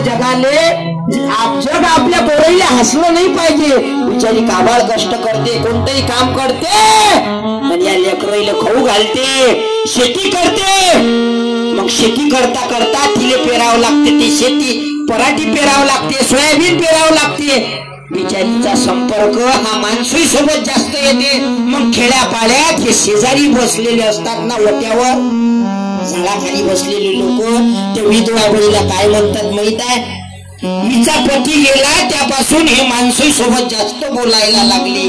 जगाले जग आपल्या पोराईला हसलं नाही पाहिजे. बिचारी काबाळ कष्ट करते, कोणतंही काम करते आणि या लेकराईला खाऊ घालते, शेती करते. मग शेती करता करता तिले पेरावं लागते, ती शेती पराठी पेरावं लागते, सोयाबीन पेरावं लागते. बिचारीचा संपर्क हा माणसाई सोबत जास्त येते. मग खेड्यापाड्यात हे शेजारी बसलेले असतात ना ओट्यावर, झाडाखाली बसलेले लोक, त्या विधवा बाईला काय म्हणतात माहित आहे? हिचा पती गेला त्यापासून हे माणसाई सोबत जास्त बोलायला लागली.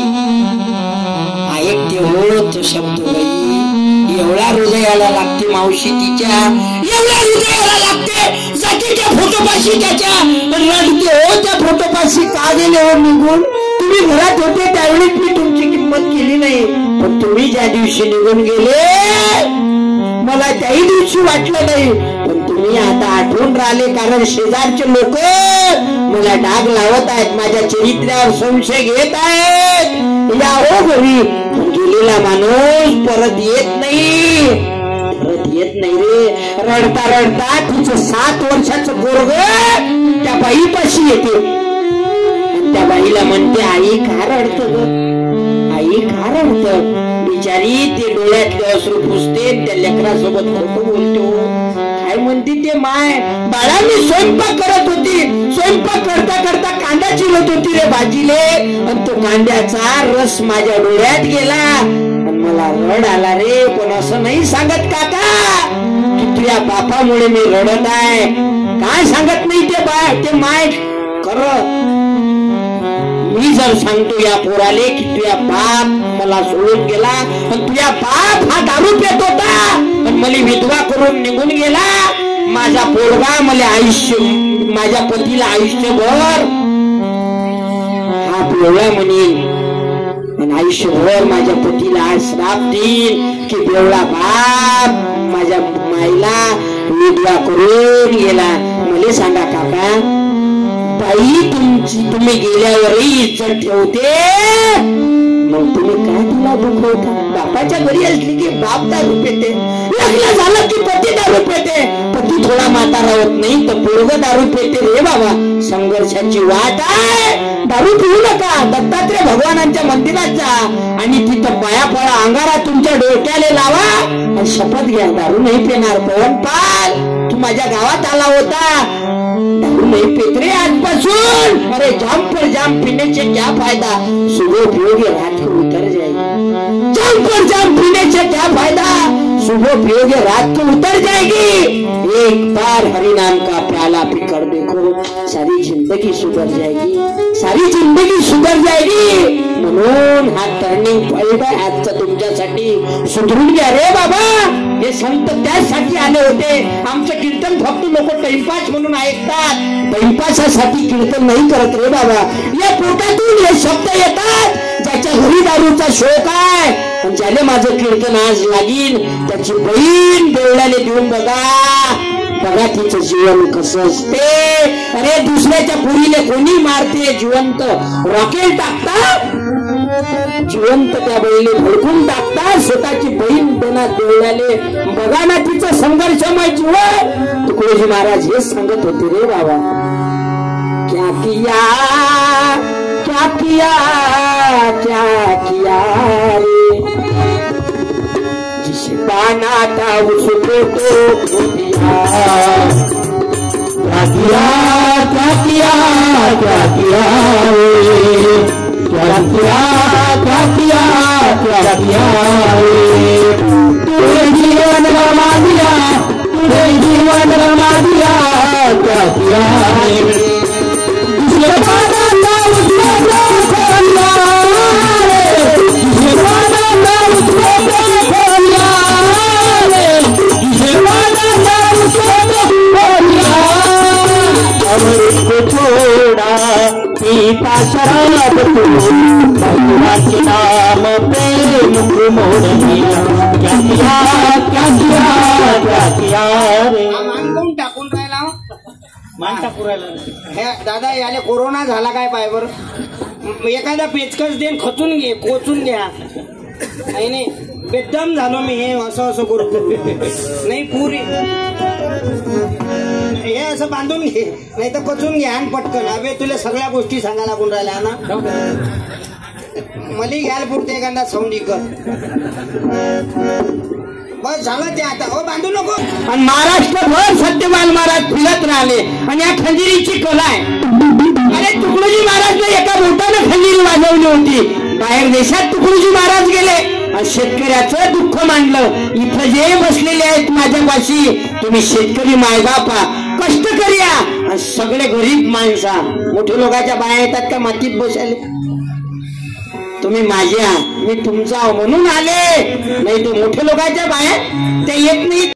ऐकते हो तो शब्द बाई, एवढा हृदयाला लागते मावशी तिच्या, एवढा हृदयाला लागते. जाते त्या फोटोपाशी त्याच्या, रडते हो त्या फोटोपाशी. का गेले हो निघून? तुम्ही घरात होते त्यावेळी मी तुमची किंमत केली नाही, पण तुम्ही ज्या दिवशी निघून गेले मला त्याही दिवशी वाटलं नाही. पण तुम्ही आता आठवून राहिले, कारण शेजारचे लोक मला डाग लावत आहेत, माझ्या चरित्र्यावर संशय घेत आहेत. या हो घरी गेलेला माणूस परत येत नाही, परत येत नाही रे. रडता रडता तिचं 7 वर्षाचं पोरग त्या बाईपाशी येते. त्या बाईला म्हणते, आई का रडत ग, आई का रडत? बिचारी ते डोळ्यातले अश्रू पुसते, त्या लेकरासोबत खोटं बोलतो. काय म्हणते ते, माय बाळा मी स्वयंपाक करत होती, स्वयंपाक करता करता कांदा चिरत होती रे भाजीले, आणि तो कांद्याचा रस माझ्या डोळ्यात गेला आणि मला रड आला रे. पण असं नाही सांगत काका की तुझ्या बापामुळे मी रडत आहे. काय सांगत नाही ते माय खरं. मी जर सांगतो या पोराले की तुझ्या बाप मला सोडून गेला आणि तुझ्या बाप हा दारू पित होता आणि मला विधवा करून निघून गेला, माझा पोरगा मला आयुष्य, माझ्या पतीला आयुष्यभर हा बेवळा म्हणेल आणि आयुष्यभर माझ्या पतीला श्राप देईल की बेवळा बाप माझ्या माईला विधवा करून गेला. मला सांगा काका, बाई तुम्ही गेल्यावरही इज्जत ठेवते, मग तुम्ही काय तिला दुखवता? बापाच्या घरी असली की बाप दारू पिते, लग्न झालं की पती दारू पिते. पती थोडा म्हातारा होत नाही तर पोरग दारू पिते रे बाबा. संघर्षाची वाट आहे, दारू पिऊ नका. दत्तात्रय भगवानांच्या मंदिरात जा आणि तिथं पाया पडा, अंगारा तुमच्या डोक्याला लावा आणि शपथ घ्या दारू नाही पिणार. पवनपाल तू माझ्या गावात आला होता, दारू नहीं पीते रे आजपासून. अरे जाम पर जाम पीने से क्या फायदा, सुबह पियोगे रात को उतर जाएगी. जाम पर जाम पीने से क्या फायदा, सुबह पियोगे रात को उतर जाएगी. एक बार हरि नाम का प्याला पीकर देखो, सारी जिंदगी सुधर जाएगी, सारी जिंदगी सुधर जाएगी. म्हणून हा टर्निंग पॉइंट आहे आजचा तुमच्यासाठी. सुधरून घ्या रे बाबा. हे संत त्यासाठी आले होते. आमचं कीर्तन फक्त लोक टाइमपास म्हणून ऐकतात, टाइमपासासाठी कीर्तन नाही करत रे बाबा. या पोटातून हे शब्द येतात ज्याच्या घरी दारूचा शोक आहे, आणि ज्याने माझं कीर्तन आज लागीन त्याची बहीण देवळाले देऊन बघा, बघा तिचं जीवन कसं असते. अरे दुसऱ्याच्या पुरीले कोणी मारते, जिवंत रॉकेल टाकतात, जिवंत त्या बहिणीला भडकून टाकतात. स्वतःची बहीण देणार देवळाले, बघा ना तिचं संघर्षमय जीवन. तुकडोजी महाराज हेच सांगत होते रे बाबा. क्या किया क्या किया क्या किया रे, जिसे पाना था उसको तो खो दिया. क्या किया क्या किया क्या किया रे, क्या किया क्या किया क्या किया रे. तूने जीवन रमा दिया, तूने जीवन रमा दिया, क्या किया रे. जिसे पाना था उसको तो खो दिया रे, जिसे पाना था उसको तो खो दिया रे, जिसे पाना था उसको तो खो दिया. अब इसको छोड़ा पीता शराब तू, भगवान के नाम पे मुख मोड़ दिया. क्या किया क्या किया क्या किया रे. मान कोण टाकून राहिला, मान टाकून राहिला हे दादा. याले कोरोना झाला काय पाय बर. एखादा पेचकस देन खचून घे, कोचून घ्या. नाही बेदम झालो मी, हे असं असं करतो नाही पुरी. हे असं बांधून घे, नाही तर पचून घे आणि पटकन. अबे तुला सगळ्या गोष्टी सांगा लागून राहिल्या ना. मली घ्यायला पुरते एखादा सौंडी कर. बस झालं ते आता. हो बांधू नको. आणि महाराष्ट्रभर सत्यवान महाराज फिरत राहिले आणि या खंजिरीची कला आहे. अरे तुकडोजी महाराजने एका बोटानं खंजीरी वाजवली होती. बाहेर देशात तुकडोजी महाराज गेले आणि शेतकऱ्याचं दुःख मांडलं. इथं जे बसलेले आहेत माझ्यापाशी, तुम्ही शेतकरी मायबापा कष्टकरी या आणि सगळे गरीब माणसा. मोठ्या लोकांच्या बाया येतात का मातीत बसायले? तुम्ही माझ्या, मी तुमचा म्हणून आले, नाही तर मोठ्या लोकांच्या बाया त्या येत नाही.